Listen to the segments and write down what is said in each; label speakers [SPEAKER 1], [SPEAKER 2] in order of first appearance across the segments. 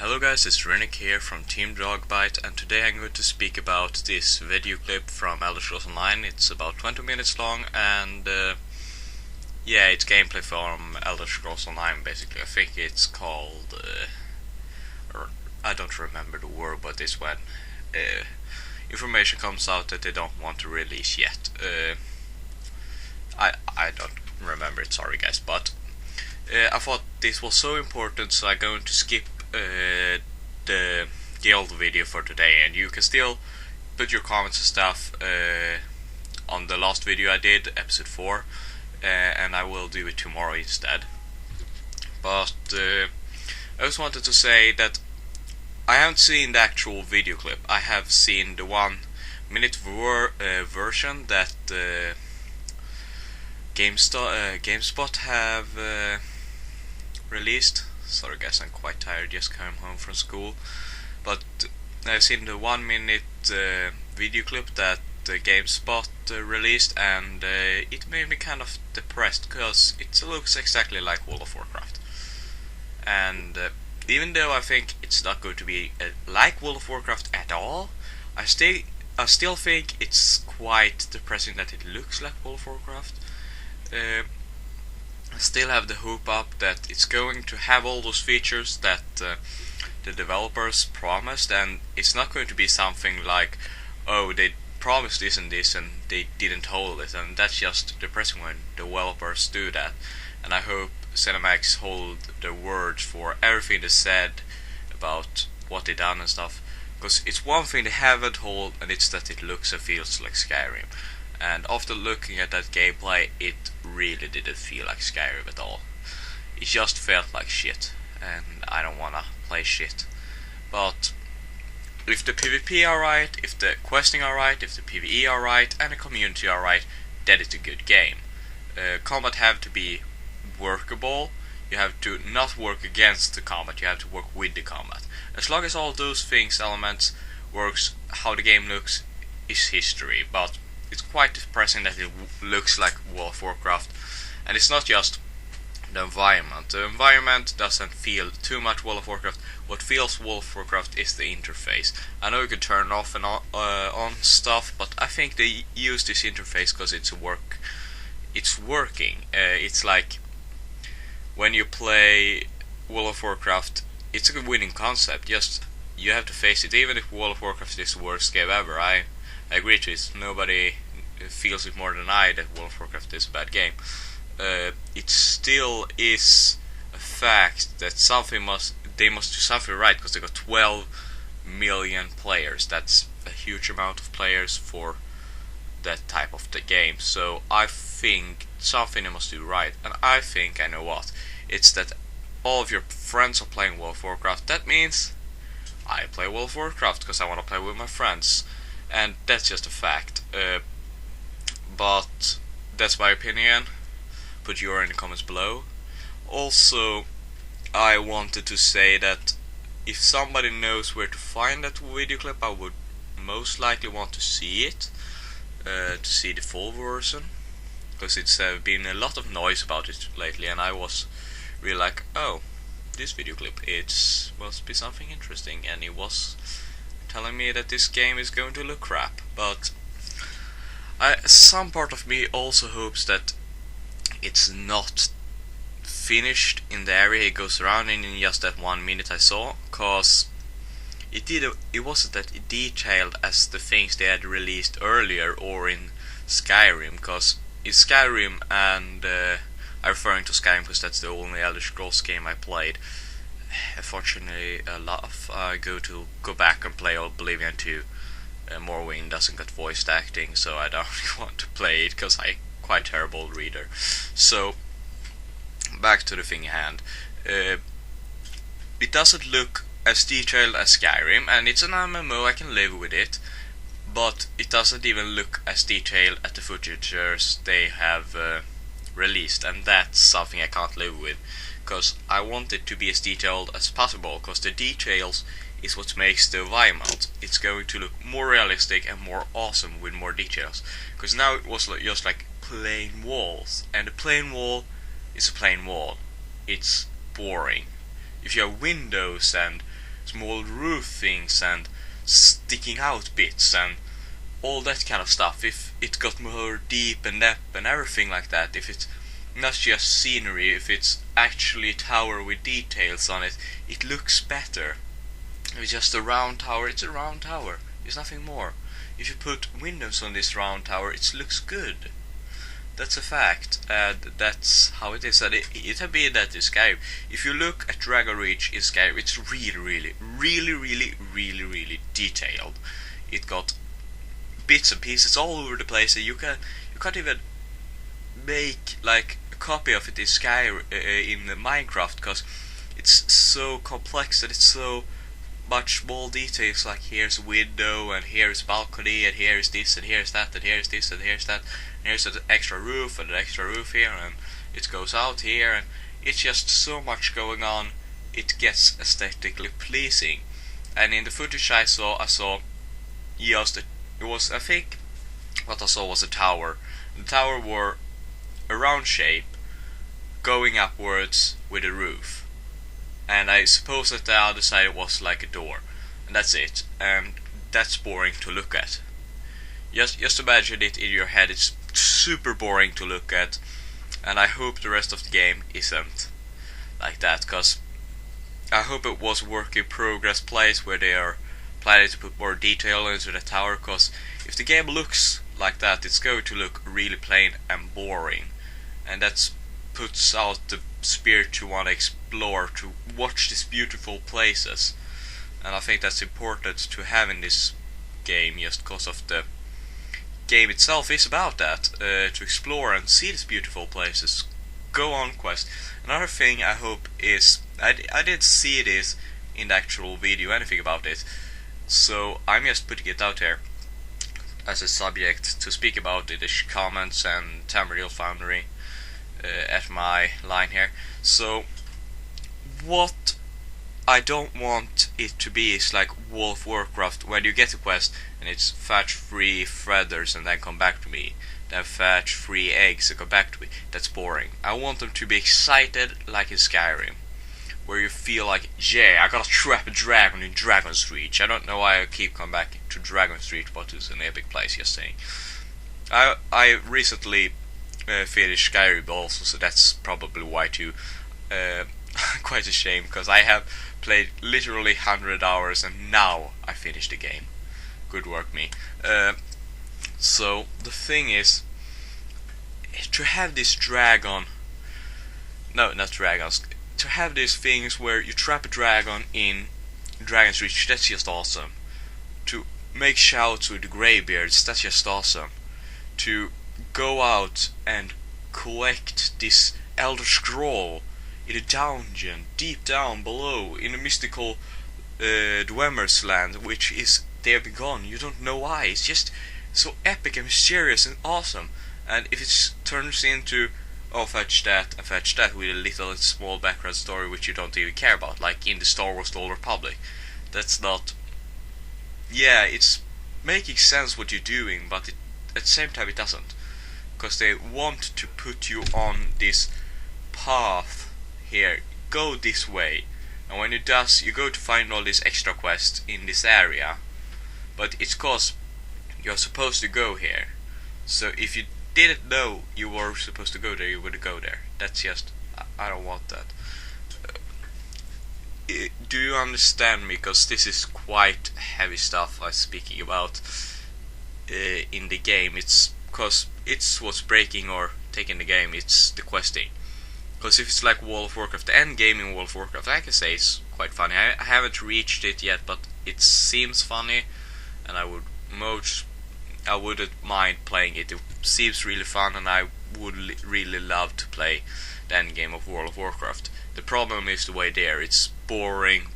[SPEAKER 1] Hello guys, it's Rennick here from Team Dogbite, and today I'm going to speak about this video clip from ElderScrolls Online. It's about 20 minutes long, and yeah, it's gameplay from ElderScrolls Online basically. I think it's called, or I don't remember the word, but it's when information comes out that they don't want to release yet. I don't remember it, sorry guys, but I thought this was so important, so I'm going to skip the old video for today, and you can still put your comments and stuff on the last video I did, episode 4, and I will do it tomorrow instead. But I just wanted to say that I haven't seen the actual video clip. I have seen the 1 minute version that GameSpot have released. Sorry guys, I'm quite tired, just came home from school. But I've seen the 1 minute video clip that GameSpot released, and it made me kind of depressed because it looks exactly like World of Warcraft. And even though I think it's not going to be like World of Warcraft at all, I still think it's quite depressing that it looks like World of Warcraft. I still have the hope up that it's going to have all those features that the developers promised, and it's not going to be something like, oh, they promised this and they didn't hold it, and that's just depressing when developers do that. And I hope ZeniMax hold their word for everything they said about what they done and stuff, because it's one thing they haven't hold, and it's that it looks and feels like Skyrim. And after looking at that gameplay, it really didn't feel like Skyrim at all. It just felt like shit, and I don't wanna play shit. But if the PvP are right, if the questing are right, if the PvE are right, and the community are right, then it's a good game. Combat have to be workable. You have to not work against the combat, you have to work with the combat. As long as all those things, elements, works, how the game looks is history. But it's quite depressing that it looks like World of Warcraft, and it's not just the environment. The environment doesn't feel too much World of Warcraft. What feels World of Warcraft is the interface. I know you can turn off and on stuff, but I think they use this interface because it's working. It's like when you play World of Warcraft, it's a winning concept. Just you have to face it. Even if World of Warcraft is the worst game ever, I agree to it. Nobody feels it more than I that World of Warcraft is a bad game. It still is a fact that they must do something right, because they got 12 million players. That's a huge amount of players for that type of the game. So I think something they must do right, and I think I know what. It's that all of your friends are playing World of Warcraft. That means I play World of Warcraft because I want to play with my friends. And that's just a fact. But that's my opinion. Put your in the comments below. Also, I wanted to say that if somebody knows where to find that video clip, I would most likely want to see it, to see the full version, because it's been a lot of noise about it lately, and I was really like, oh, this video clip, it must be something interesting, and it was telling me that this game is going to look crap. But some part of me also hopes that it's not finished in the area it goes around in just that 1 minute I saw, cause it wasn't that detailed as the things they had released earlier or in Skyrim. Cause in Skyrim, and I'm referring to Skyrim because that's the only Elder Scrolls game I played. Unfortunately, I go back and play Oblivion 2. Morrowind doesn't get voiced acting, so I don't really want to play it because I'm quite terrible reader. So back to the thing at hand. It doesn't look as detailed as Skyrim, and it's an MMO, I can live with it. But it doesn't even look as detailed as the footages they have released, and that's something I can't live with. Because I want it to be as detailed as possible, because the details is what makes the environment. It's going to look more realistic and more awesome with more details. Because now it was just like plain walls, and a plain wall is a plain wall. It's boring. If you have windows and small roof things and sticking out bits and all that kind of stuff. If it got more deep and depth and everything like that, if it's not just scenery, if it's actually a tower with details on it, it looks better. If it's just a round tower, it's a round tower. There's nothing more. If you put windows on this round tower, it looks good. That's a fact, and that's how it is. And it have been that in Skyrim. If you look at Dragon Reach in Skyrim, it's really detailed. It got bits and pieces all over the place, and you can't even make like a copy of it in Skyrim in Minecraft, because it's so complex and it's so much small details. Like here's a window, and here's a balcony, and here's this, and here's that, and here's this, and here's that. Here's an extra roof and an extra roof here, and it goes out here, and it's just so much going on. It gets aesthetically pleasing. And in the footage I saw just it was, I think what I saw was a tower. The tower were a round shape going upwards with a roof, and I suppose that the other side was like a door, and that's it. And that's boring to look at. Just imagine it in your head. It's super boring to look at, and I hope the rest of the game isn't like that, because I hope it was work in progress place where they are planning to put more detail into the tower, because if the game looks like that, it's going to look really plain and boring, and that puts out the spirit to want to explore, to watch these beautiful places. And I think that's important to have in this game, just because of the game itself is about that, to explore and see these beautiful places, go on quest. Another thing I hope is, I didn't see this in the actual video, anything about it, so I'm just putting it out there as a subject to speak about in the comments and Tamriel Foundry at my line here. So what I don't want it to be is like World of Warcraft, when you get a quest and it's fetch 3 feathers and then come back to me, then fetch 3 eggs and come back to me. That's boring. I want them to be excited like in Skyrim, where you feel like, yeah, I gotta trap a dragon in Dragon's Reach. I don't know why I keep coming back to Dragon's Reach, but it's an epic place, just saying. I recently finished Skyrim also, so that's probably why too. Quite a shame, because I have played literally 100 hours and now I finished the game. Good work, me. So the thing is, to have this dragon, no, not dragons, to have these things where you trap a dragon in Dragon's Reach, that's just awesome. To make shouts with the greybeards, that's just awesome. To go out and collect this ElderScroll in a dungeon deep down below in a mystical Dwemer's land, which is there be gone. You don't know why. It's just so epic and mysterious and awesome. And if it turns into, oh, fetch that and fetch that with a little small background story which you don't even care about, like in the Star Wars The Old Republic, that's not, yeah, it's making sense what you're doing, but at the same time it doesn't, because they want to put you on this path. Here, go this way, and when it does, you go to find all these extra quests in this area, but it's cause you're supposed to go here. So if you didn't know you were supposed to go there, you would go there. That's just, I don't want that. Do you understand me? Because this is quite heavy stuff I'm speaking about in the game. It's because it's what's breaking or taking the game, it's the questing. Because if it's like World of Warcraft, the end game in World of Warcraft, I can say it's quite funny. I haven't reached it yet, but it seems funny, and I wouldn't mind playing it. It seems really fun, and I would really love to play the end game of World of Warcraft. The problem is the way there. It's boring.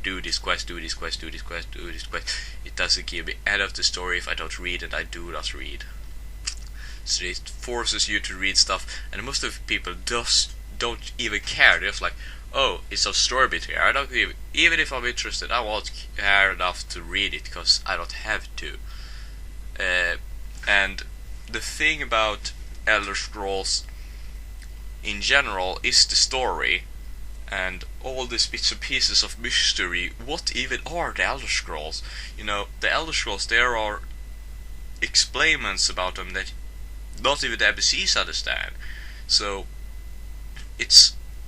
[SPEAKER 1] Do this quest, do this quest, do this quest, do this quest. It doesn't give me end of the story. If I don't read it, I do not read. So it forces you to read stuff, and most of the people don't even care. They're just like, oh, it's a story bit here. I don't even if I'm interested, I won't care enough to read it because I don't have to. And the thing about ElderScrolls in general is the story, and all these bits and pieces of mystery. What even are the Elder Scrolls? You know, the Elder Scrolls, there are explainments about them that not even the NPCs understand. So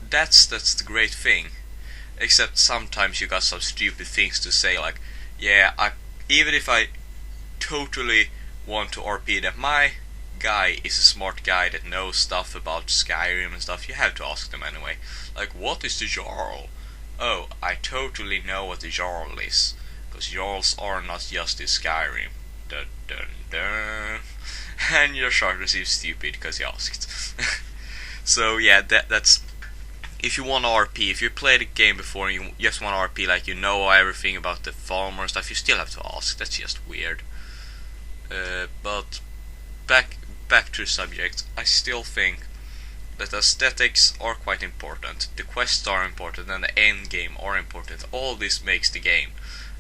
[SPEAKER 1] that's the great thing. Except sometimes you got some stupid things to say, like, yeah, even if I totally want to RP that my guy is a smart guy that knows stuff about Skyrim and stuff, you have to ask them anyway. Like, what is the Jarl? Oh, I totally know what the Jarl is, because Jarls are not just in Skyrim. Dun dun dun. And your character seems stupid because he asked. So yeah, that's if you want RP, if you played the game before and you just want RP, like you know everything about the farmer and stuff, you still have to ask. That's just weird. But back to the subject, I still think that aesthetics are quite important. The quests are important and the end game are important. All this makes the game,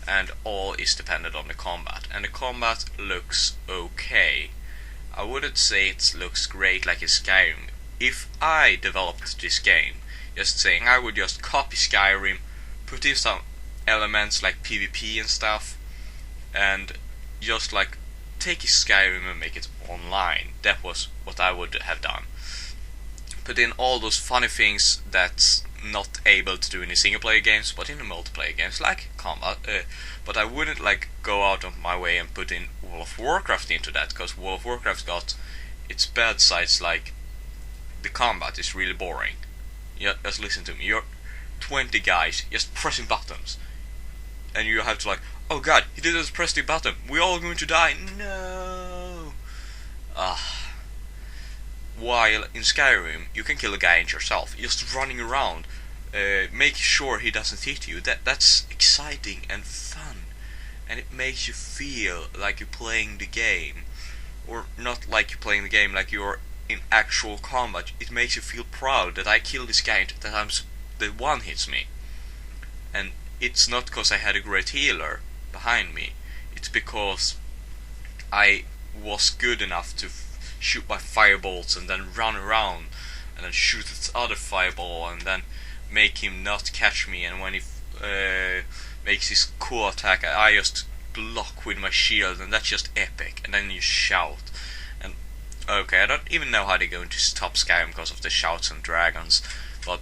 [SPEAKER 1] and all is dependent on the combat. And the combat looks okay. I wouldn't say it looks great like in Skyrim. If I developed this game, just saying, I would just copy Skyrim, put in some elements like PvP and stuff, and just like take Skyrim and make it online. That was what I would have done. Put in all those funny things that's not able to do in the single player games, but in the multiplayer games, like combat. But I wouldn't like go out of my way and put in World of Warcraft into that, because World of Warcraft got its bad sides, like the combat is really boring. Yeah, just listen to me. You're 20 guys just pressing buttons, and you have to like, oh god, he didn't press the button. We're all going to die. No. While in Skyrim, you can kill a guy and yourself, just running around, making sure he doesn't hit you. That's exciting and fun, and it makes you feel like you're playing the game, or not like you're playing the game, like you're in actual combat. It makes you feel proud that I killed this guy and that the one hits me. And it's not because I had a great healer behind me. It's because I was good enough to shoot my firebolts and then run around and then shoot its other fireball and then make him not catch me. And when he makes his cool attack, I just block with my shield, and that's just epic. And then you shout. And okay, I don't even know how they're going to stop Skyrim because of the shouts and dragons, but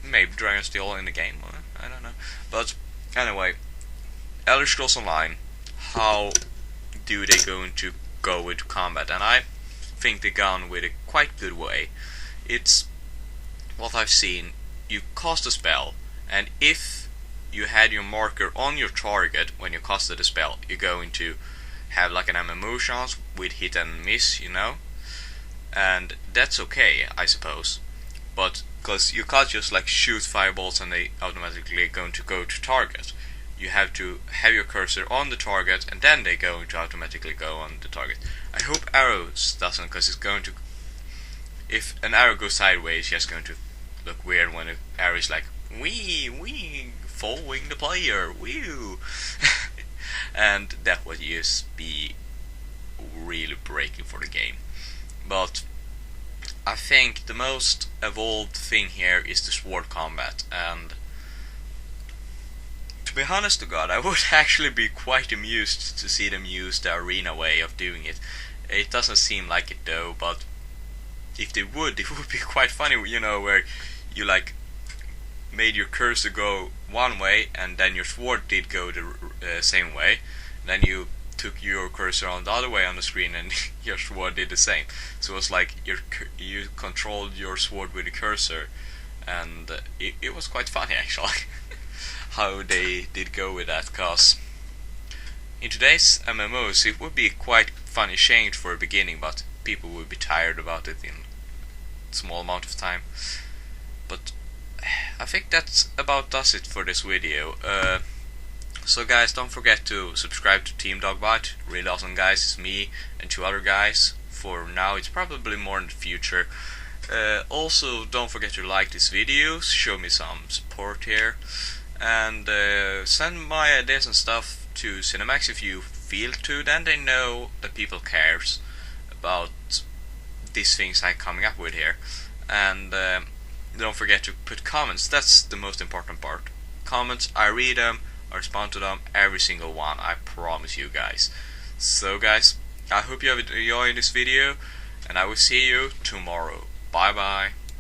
[SPEAKER 1] maybe dragons still in the game. I don't know. But anyway, Elder Scrolls Online, how do they going to go with combat? And I think they've gone with a quite good way. It's what I've seen. You cast a spell, and if you had your marker on your target when you casted a spell, you're going to have like an MMO chance with hit and miss, you know? And that's okay, I suppose. But because you can't just like shoot fireballs and they automatically going to go to target. You have to have your cursor on the target, and then they're going to automatically go on the target. I hope arrows doesn't, because it's going to, if an arrow goes sideways, it's just going to look weird when an arrow is like wee following the player, woo. And that would just be really breaking for the game. But I think the most evolved thing here is the sword combat, and to be honest to God, I would actually be quite amused to see them use the arena way of doing it. It doesn't seem like it though, but if they would, it would be quite funny, you know, where you like made your cursor go one way and then your sword did go the same way. Then you took your cursor on the other way on the screen and your sword did the same. So it was like you controlled your sword with the cursor, and it was quite funny actually. How they did go with that, cause in today's MMOs it would be quite funny change for a beginning, but people would be tired about it in a small amount of time. But I think that's about does it for this video. So guys, don't forget to subscribe to Team Dogbot. Really awesome guys, it's me and 2 other guys. For now, it's probably more in the future. Also, don't forget to like this video, show me some support here. And send my ideas and stuff to Cinemax if you feel to, then they know that people cares about these things I'm coming up with here. And don't forget to put comments. That's the most important part. Comments, I read them, I respond to them, every single one, I promise you guys. So guys, I hope you have enjoyed this video, and I will see you tomorrow. Bye bye.